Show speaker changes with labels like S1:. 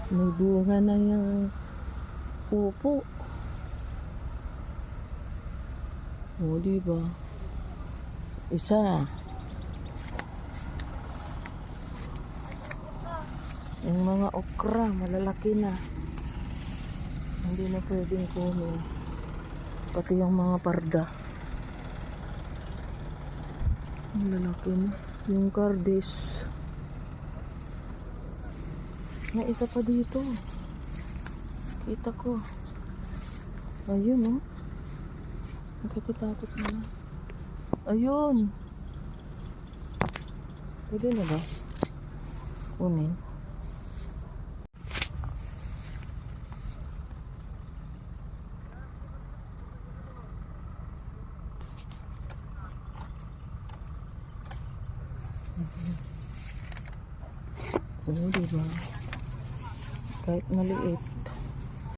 S1: May bunga na yung upo. O, diba? Isa. Yung mga okra, malalaki na. Hindi na pwedeng kunin. Pati yung mga parda. Malalaki na. Yung kardis. May isa pa dito. Kita ko. Ayun, oh. Nakakatakot na. Ayun. Pwede na ba? Kunin. Oo, diba? Kahit maliit.